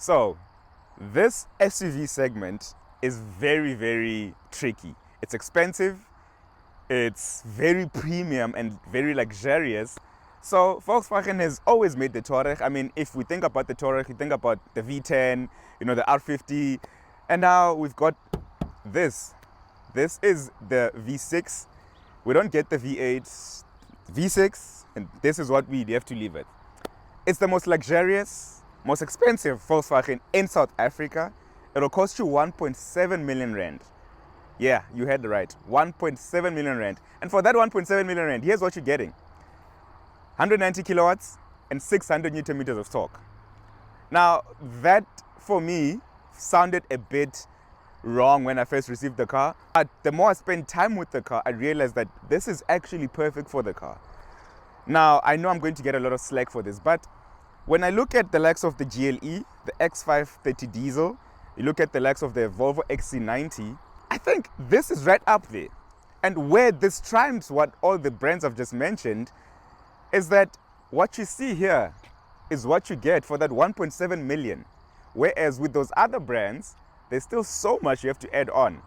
So this SUV segment is very, very tricky. It's expensive, it's very premium and very luxurious. So Volkswagen has always made the Touareg. I mean, if we think about the Touareg, we think about the V10, you know, the R50, and now we've got this. This is the V6. We don't get the V8, V6, and this is what we have to leave it. It's the most luxurious, most expensive Volkswagen in South Africa. It'll cost you 1.7 million rand. Yeah, you heard right, 1.7 million rand. And for that 1.7 million rand, here's what you're getting. 190 kilowatts and 600 newton meters of torque. Now, that for me sounded a bit wrong when I first received the car. But the more I spend time with the car, I realized that this is actually perfect for the car. Now, I know I'm going to get a lot of slack for this, but when I look at the likes of the GLE, the X530 diesel, you look at the likes of the Volvo XC90, I think this is right up there. And where this triumphs what all the brands I've just mentioned is that what you see here is what you get for that 1.7 million. Whereas with those other brands, there's still so much you have to add on.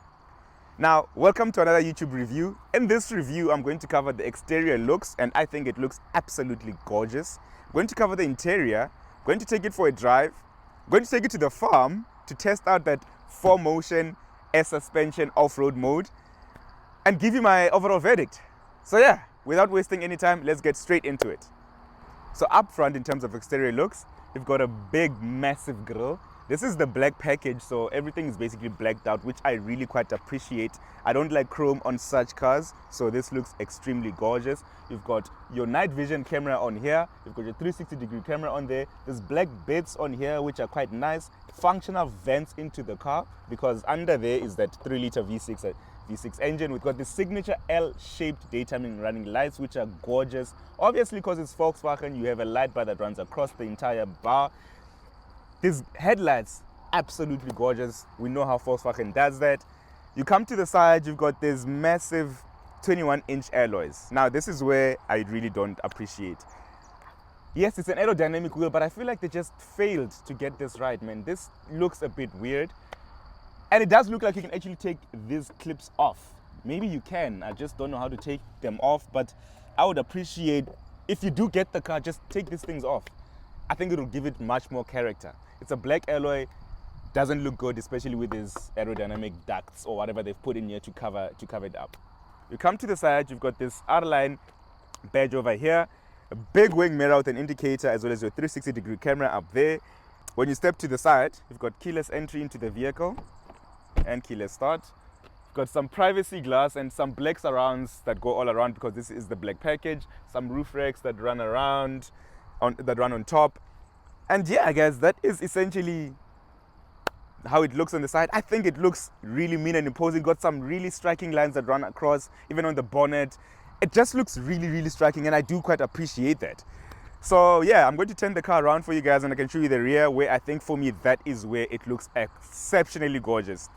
Now, welcome to another YouTube review. In this review, I'm going to cover the exterior looks, and I think it looks absolutely gorgeous. I'm going to cover the interior, I'm going to take it for a drive, I'm going to take it to the farm to test out that 4Motion air suspension off-road mode, and give you my overall verdict. So yeah, without wasting any time, let's get straight into it. So up front, in terms of exterior looks, we've got a big, massive grille. This is the black package, so everything is basically blacked out, which I really quite appreciate. I don't like chrome on such cars, so this looks extremely gorgeous. You've got your night vision camera on here. You've got your 360-degree camera on there. There's black bits on here, which are quite nice. Functional vents into the car, because under there is that 3-liter V6 engine. We've got the signature L-shaped daytime running lights, which are gorgeous. Obviously, because it's Volkswagen, you have a light bar that runs across the entire bar. These headlights, absolutely gorgeous. We know how Volkswagen does that. You come to the side, you've got these massive 21-inch alloys. Now, this is where I really don't appreciate. Yes, it's an aerodynamic wheel, but I feel like they just failed to get this right, man. This looks a bit weird. And it does look like you can actually take these clips off. Maybe you can, I just don't know how to take them off, but I would appreciate if you do get the car, just take these things off. I think it'll give it much more character. It's a black alloy, doesn't look good, especially with these aerodynamic ducts or whatever they've put in here to cover it up. You come to the side, you've got this R-Line badge over here, a big wing mirror with an indicator, as well as your 360-degree camera up there. When you step to the side, you've got keyless entry into the vehicle and keyless start. You've got some privacy glass and some black surrounds that go all around, because this is the black package. Some roof racks that run around, that run on top. And yeah, guys, that is essentially how it looks on the side. I think it looks really mean and imposing. Got some really striking lines that run across, even on the bonnet. It just looks really, really striking, and I do quite appreciate that. So yeah, I'm going to turn the car around for you guys, and I can show you the rear, where I think for me that is where it looks exceptionally gorgeous.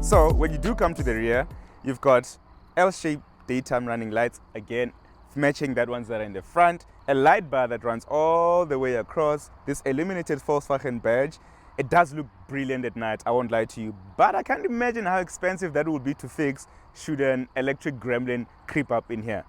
So when you do come to the rear, you've got L-shaped daytime running lights, again matching that ones that are in the front, a light bar that runs all the way across, this illuminated Volkswagen badge. It does look brilliant at night, I won't lie to you, but I can't imagine how expensive that would be to fix should an electric gremlin creep up in here.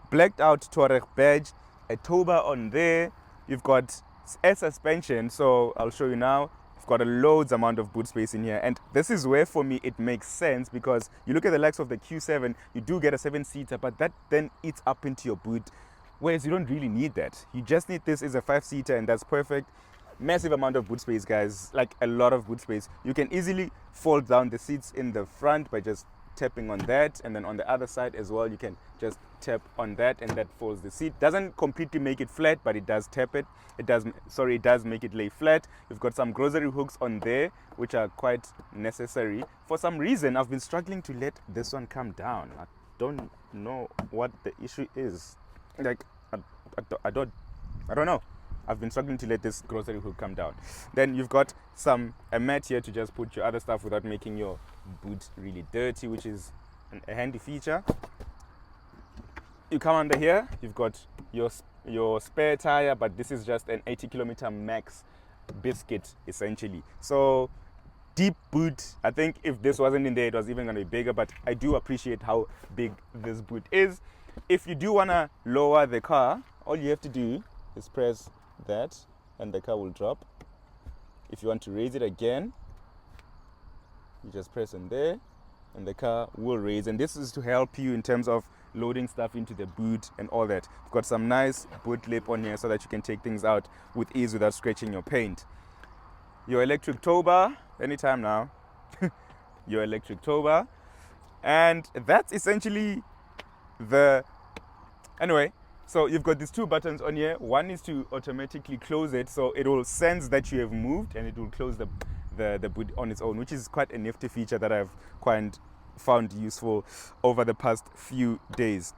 Blacked out Touareg badge, a tow bar on there. You've got air suspension, so I'll show you now. You've got a loads amount of boot space in here, and this is where for me it makes sense, because you look at the likes of the Q7, you do get a 7-seater, but that then eats up into your boot, whereas you don't really need that. You just need this as a 5-seater, and that's perfect. Massive amount of boot space, guys, like a lot of boot space. You can easily fold down the seats in the front by just tapping on that, and then on the other side as well, you can just tap on that, and that folds the seat. Doesn't completely make it flat, but it does tap it. It does make it lay flat. You've got some grocery hooks on there, which are quite necessary. For some reason, I've been struggling to let this one come down. I don't know what the issue is. Like, I don't know. I've been struggling to let this grocery hook come down. Then you've got a mat here to just put your other stuff without making your boot really dirty, which is a handy feature. You come under here, you've got your spare tire, but this is just an 80-kilometer max biscuit essentially. So deep boot. I think if this wasn't in there, it was even going to be bigger, but I do appreciate how big this boot is. If you do want to lower the car, all you have to do is press that and the car will drop. If you want to raise it again, you just press on there and the car will raise. And this is to help you in terms of loading stuff into the boot and all that. You've got some nice boot lip on here so that you can take things out with ease without scratching your paint. Your electric tow bar, anytime now. Your electric tow bar. And that's essentially anyway, so you've got these two buttons on here. One is to automatically close it, so it will sense that you have moved and it will close the boot on its own, which is quite a nifty feature that I've quite found useful over the past few days.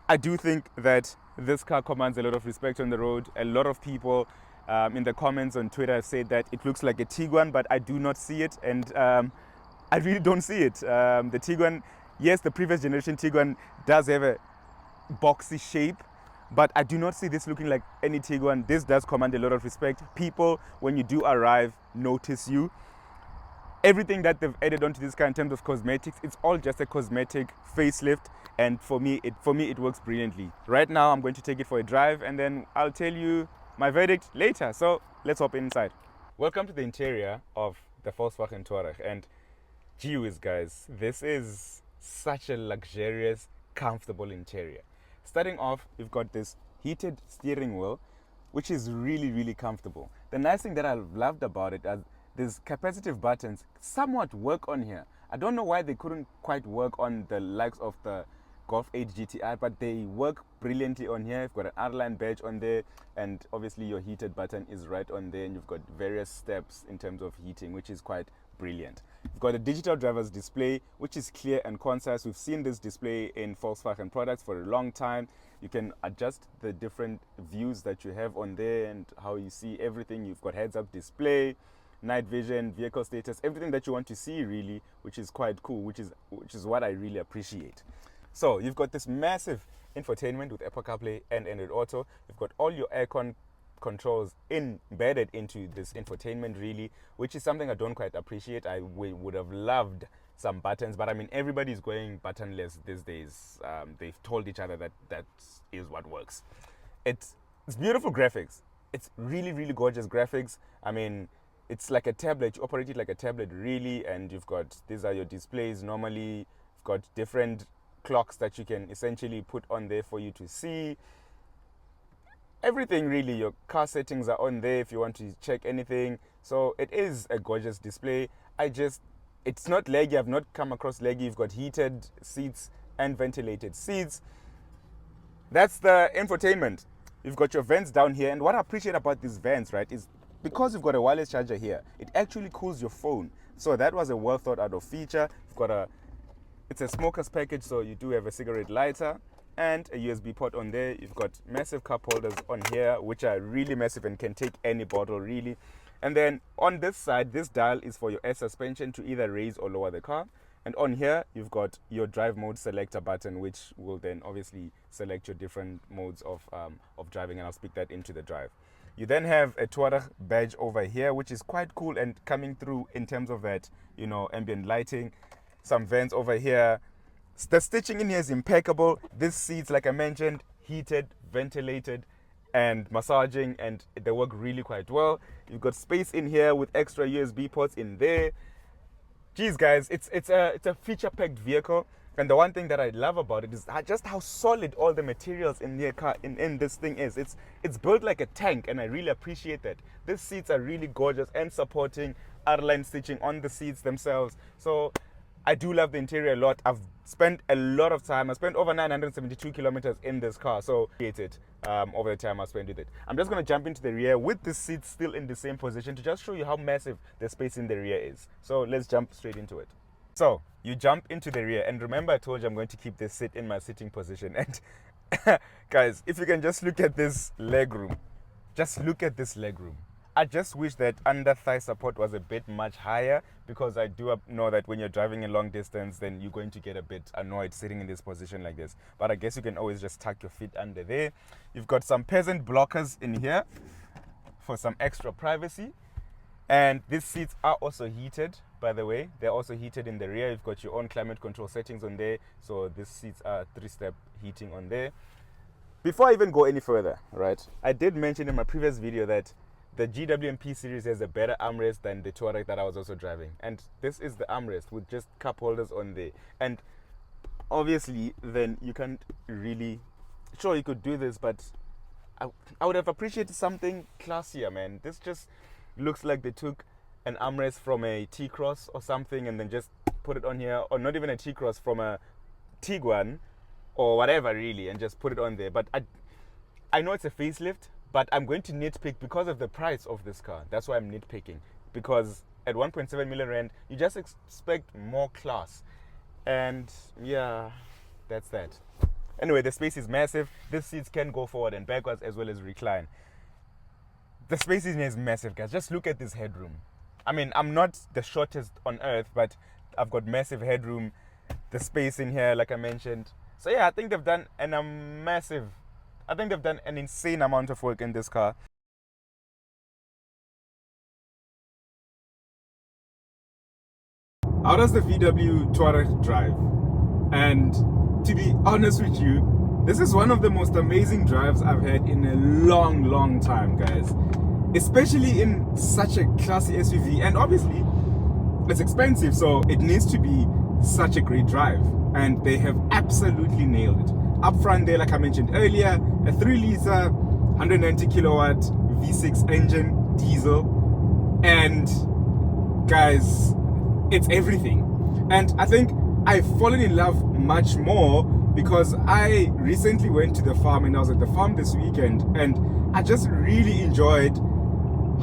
I do think that this car commands a lot of respect on the road. A lot of people in the comments on Twitter have said that it looks like a Tiguan, but I do not see it, and I really don't see it. The Tiguan, yes, the previous generation Tiguan does have a boxy shape, but I do not see this looking like any Tiguan. This does command a lot of respect. People, when you do arrive, notice you. Everything that they've added onto this car in terms of cosmetics, it's all just a cosmetic facelift, and for me it works brilliantly. Right now I'm going to take it for a drive and then I'll tell you my verdict later. So let's hop inside. Welcome to the interior of the Volkswagen Touareg, and gee whiz guys, this is such a luxurious, comfortable interior. Starting off, you've got this heated steering wheel, which is really, really comfortable. The nice thing that I've loved about it is these capacitive buttons somewhat work on here. I don't know why they couldn't quite work on the likes of the Golf 8 GTI, but they work brilliantly on here. You've got an R-Line badge on there, and obviously your heated button is right on there, and you've got various steps in terms of heating, which is quite brilliant. You've got a digital driver's display, which is clear and concise. We've seen this display in Volkswagen products for a long time. You can adjust the different views that you have on there and how you see everything. You've got heads-up display, night vision, vehicle status, everything that you want to see really, which is quite cool, which is what I really appreciate. So you've got this massive infotainment with Apple CarPlay and Android Auto. You've got all your aircon controls embedded into this infotainment really, which is something I don't quite appreciate. I would have loved some buttons, but I mean everybody's going buttonless these days. They've told each other that is what works. It's beautiful graphics. It's really, really gorgeous graphics. I mean, it's like a tablet. You operate it like a tablet really, and you've got, these are your displays normally. You've got different clocks that you can essentially put on there for you to see everything really. Your car settings are on there if you want to check anything. So it is a gorgeous display. It's not laggy. I've not come across laggy. You've got heated seats and ventilated seats. That's the infotainment. You've got your vents down here, and what I appreciate about these vents, right, is because you've got a wireless charger here, it actually cools your phone. So that was a well thought out of feature. You've got it's a smoker's package, so you do have a cigarette lighter and a USB port on there. You've got massive cup holders on here, which are really massive and can take any bottle really. And then on this side, this dial is for your air suspension to either raise or lower the car. And on here, you've got your drive mode selector button, which will then obviously select your different modes of driving, and I'll speak that into the drive. You then have a Touareg badge over here, which is quite cool and coming through in terms of that, you know, ambient lighting. Some vents over here. The stitching in here is impeccable. These seats, like I mentioned, heated, ventilated, and massaging, and they work really quite well. You've got space in here with extra USB ports in there. Geez, guys, it's a feature-packed vehicle. And the one thing that I love about it is just how solid all the materials in the car in this thing is. It's built like a tank, and I really appreciate that. These seats are really gorgeous and supporting R-Line stitching on the seats themselves. So I do love the interior a lot. I've spent a lot of time. I spent over 972 kilometers in this car, so I hate it over the time I spent with it. I'm just going to jump into the rear with the seats still in the same position to just show you how massive the space in the rear is. So let's jump straight into it. So you jump into the rear, and remember I told you I'm going to keep this seat in my sitting position. And guys, if you can just look at this leg room, just look at this legroom. I just wish that under thigh support was a bit much higher, because I do know that when you're driving a long distance, then you're going to get a bit annoyed sitting in this position like this. But I guess you can always just tuck your feet under there. You've got some peasant blockers in here for some extra privacy. And these seats are also heated, by the way. They're also heated in the rear. You've got your own climate control settings on there. So these seats are 3-step heating on there. Before I even go any further, right, I did mention in my previous video that the GWMP series has a better armrest than the Touareg that I was also driving. And this is the armrest with just cup holders on there. And obviously, then you can't really... Sure, you could do this, but I would have appreciated something classier, man. This just looks like they took an armrest from a T-Cross or something and then just put it on here. Or not even a T-Cross, from a Tiguan or whatever, really, and just put it on there. But I know it's a facelift, but I'm going to nitpick because of the price of this car. That's why I'm nitpicking. Because at 1.7 million rand, you just expect more class. And yeah, that's that. Anyway, the space is massive. These seats can go forward and backwards as well as recline. The space in here is massive, guys. Just look at this headroom. I mean, I'm not the shortest on earth, but I've got massive headroom. The space in here, like I mentioned. So yeah, I think they've done an insane amount of work in this car. How does the VW Touareg drive? And to be honest with you, this is one of the most amazing drives I've had in a long time, guys. Especially in such a classy SUV. And obviously, it's expensive, so it needs to be such a great drive. And they have absolutely nailed it. Up front there, like I mentioned earlier, a 3-liter, 190 kilowatt V6 engine, diesel. And guys, it's everything. And I think I've fallen in love much more because I recently went to the farm, and I was at the farm this weekend, and I just really enjoyed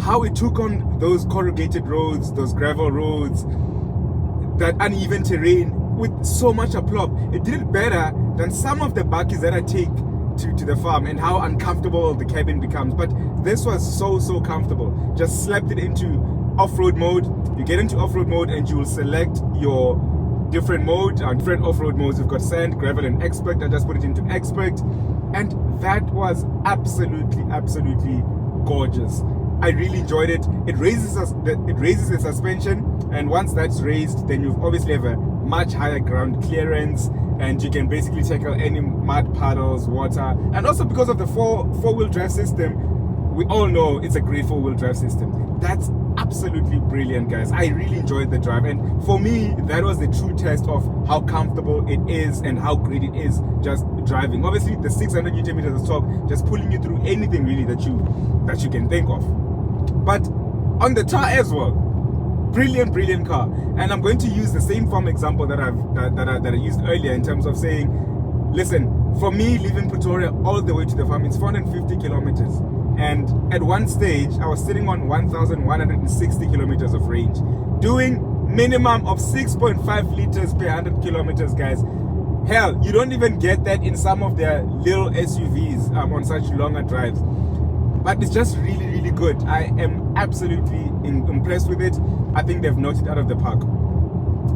how it took on those corrugated roads, those gravel roads, that uneven terrain with so much aplomb. It did it better than some of the bakkies that I take to the farm, and how uncomfortable the cabin becomes. But this was so comfortable. Just slapped it into off-road mode. You get into off-road mode and you will select your different mode, different off-road modes. We've got sand, gravel, and expert. I just put it into expert, and that was absolutely gorgeous. I really enjoyed it. It raises the suspension, and once that's raised, then you obviously have a much higher ground clearance, and you can basically tackle any mud, puddles, water. And also because of the four-wheel drive system, we all know it's a great four-wheel drive system. That's absolutely brilliant, guys. I really enjoyed the drive, and for me, that was the true test of how comfortable it is and how great it is just driving. Obviously, the 600 Newton meters of torque, just pulling you through anything really that you can think of. But on the tar as well, brilliant car. And I'm going to use the same farm example that I used earlier, in terms of saying, listen, for me, leaving Pretoria all the way to the farm, it's 450 kilometers. And at one stage, I was sitting on 1,160 kilometers of range, doing minimum of 6.5 liters per 100 kilometers, guys. Hell, you don't even get that in some of their little SUVs on such longer drives. But it's just really good. I am absolutely impressed with it. I think they've knocked it out of the park.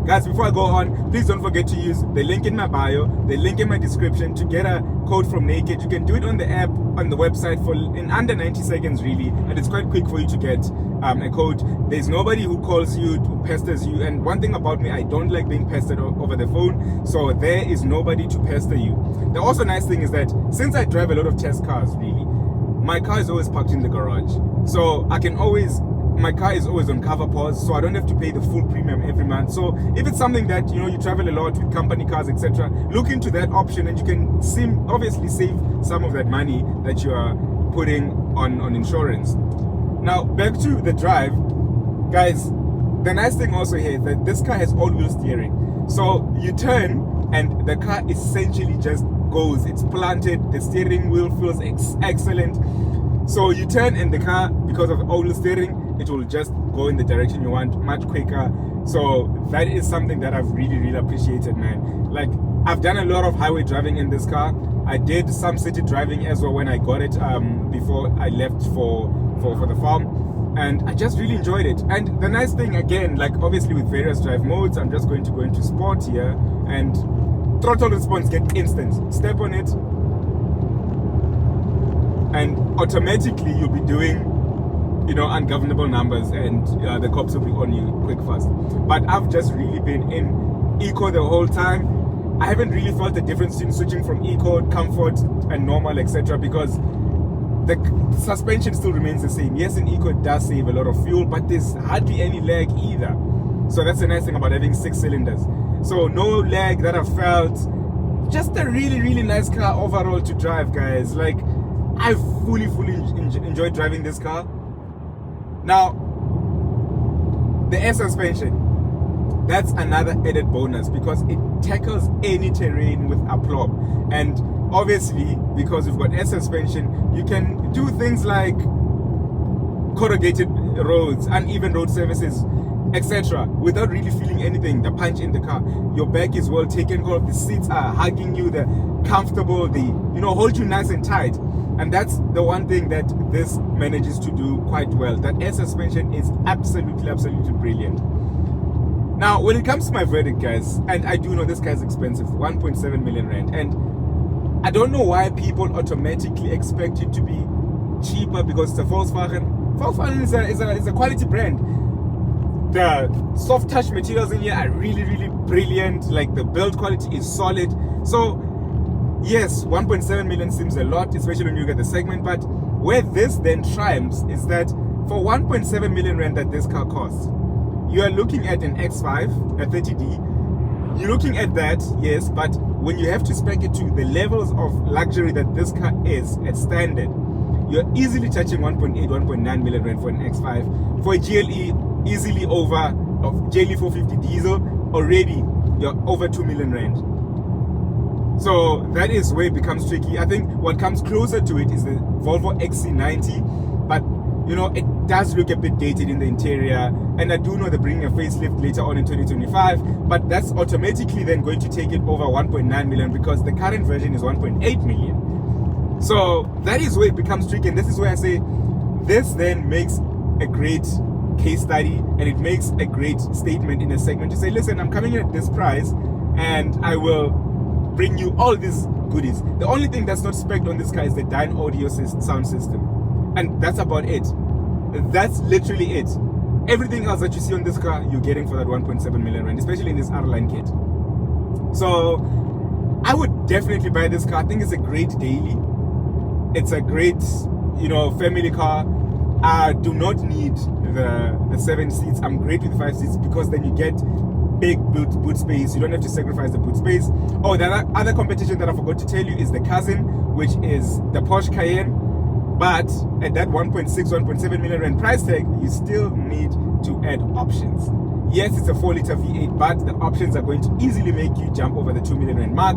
Guys, before I go on, please don't forget to use the link in my bio, the link in my description, to get a code from Naked. You can do it on the app, on the website, in under 90 seconds really, and it's quite quick for you to get a code. There's nobody who calls you, who pesters you, and one thing about me, I don't like being pestered over the phone, so there is nobody to pester you. The also nice thing is that since I drive a lot of test cars really, my car is always parked in the garage, so my car is always on cover pause, so I don't have to pay the full premium every month. So if it's something that you travel a lot with company cars, etc., look into that option, and you can obviously save some of that money that you are putting on insurance. Now back to the drive, guys. The nice thing also here is that this car has all-wheel steering, so you turn and the car essentially just goes. It's planted. The steering wheel feels excellent. So you turn and the car, because of all-wheel steering, it will just go in the direction you want much quicker. So that is something that I've really appreciated, man. Like, I've done a lot of highway driving in this car. I did some city driving as well when I got it before I left for the farm, and I just really enjoyed it. And the nice thing, again, like obviously with various drive modes, I'm just going to go into sport here, and throttle response get instant. Step on it and automatically you'll be doing, you know, ungovernable numbers, and the cops will be on you quick fast. But I've just really been in eco the whole time. I haven't really felt the difference in switching from eco, comfort and normal, etc., because the suspension still remains the same. Yes, in eco it does save a lot of fuel, but there's hardly any lag either. So that's the nice thing about having 6 cylinders. So no lag that I've felt. Just a really nice car overall to drive, guys. Like, I fully enjoyed driving this car. Now, the air suspension, that's another added bonus because it tackles any terrain with aplomb. And obviously, because we've got air suspension, you can do things like corrugated roads, uneven road surfaces, etc., without really feeling anything, the punch in the car. Your back is well taken care of, the seats are hugging you, they're comfortable, they, you know, hold you nice and tight. And that's the one thing that this manages to do quite well. That air suspension is absolutely brilliant. Now, when it comes to my verdict, guys, and I do know this car is expensive, 1.7 million rand, and I don't know why people automatically expect it to be cheaper because it's a Volkswagen. Volkswagen is a quality brand. The soft touch materials in here are really brilliant. Like, the build quality is solid. So yes, 1.7 million seems a lot, especially when you get the segment, but where this then triumphs is that for 1.7 million rand that this car costs, you are looking at an X5, a 30D. You're looking at that, yes, but when you have to spec it to the levels of luxury that this car is at standard, you're easily touching 1.8, 1.9 million rand for an X5. For a GLE, easily over, of GLE 450 diesel, already you're over 2 million rand. So that is where it becomes tricky. I think what comes closer to it is the Volvo XC90, but you know, it does look a bit dated in the interior, and I do know they're bringing a facelift later on in 2025, but that's automatically then going to take it over 1.9 million because the current version is 1.8 million. So that is where it becomes tricky, and this is where I say this then makes a great case study, and it makes a great statement in a segment to say, listen, I'm coming in at this price and I will bring you all these goodies. The only thing that's not spec'd on this car is the Dyne audio sound system, and that's about it. That's literally it. Everything else that you see on this car, you're getting for that 1.7 million rand, especially in this R-Line kit. So I would definitely buy this car. I think it's a great daily. It's a great, you know, family car. I do not need the 7 seats. I'm great with 5 seats because then you get big boot space. You don't have to sacrifice the boot space. Oh, the other competition that I forgot to tell you is the cousin, which is the Porsche Cayenne. But at that 1.6, 1.7 million rand price tag, you still need to add options. Yes, it's a 4-liter V8, but the options are going to easily make you jump over the 2 million rand mark.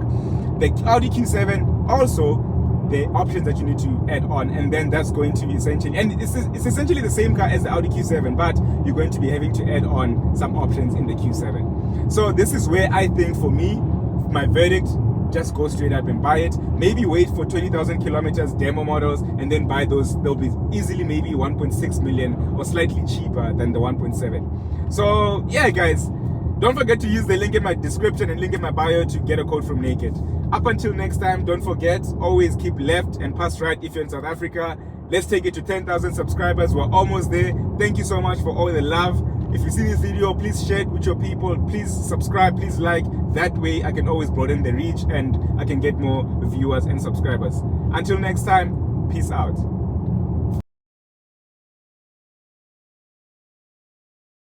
The Audi Q7 also, the options that you need to add on, and then that's going to be essentially, and it's essentially the same car as the Audi Q7, but you're going to be having to add on some options in the Q7. So this is where I think, for me, my verdict, just go straight up and buy it. Maybe wait for 20,000 kilometers demo models and then buy those. They'll be easily maybe 1.6 million or slightly cheaper than the 1.7. So yeah, guys, don't forget to use the link in my description and link in my bio to get a code from Naked. Up until next time, don't forget, always keep left and pass right if you're in South Africa. Let's take it to 10,000 subscribers. We're almost there. Thank you so much for all the love. If you see this video, please share it with your people. Please subscribe, please like. That way I can always broaden the reach and I can get more viewers and subscribers. Until next time, peace out.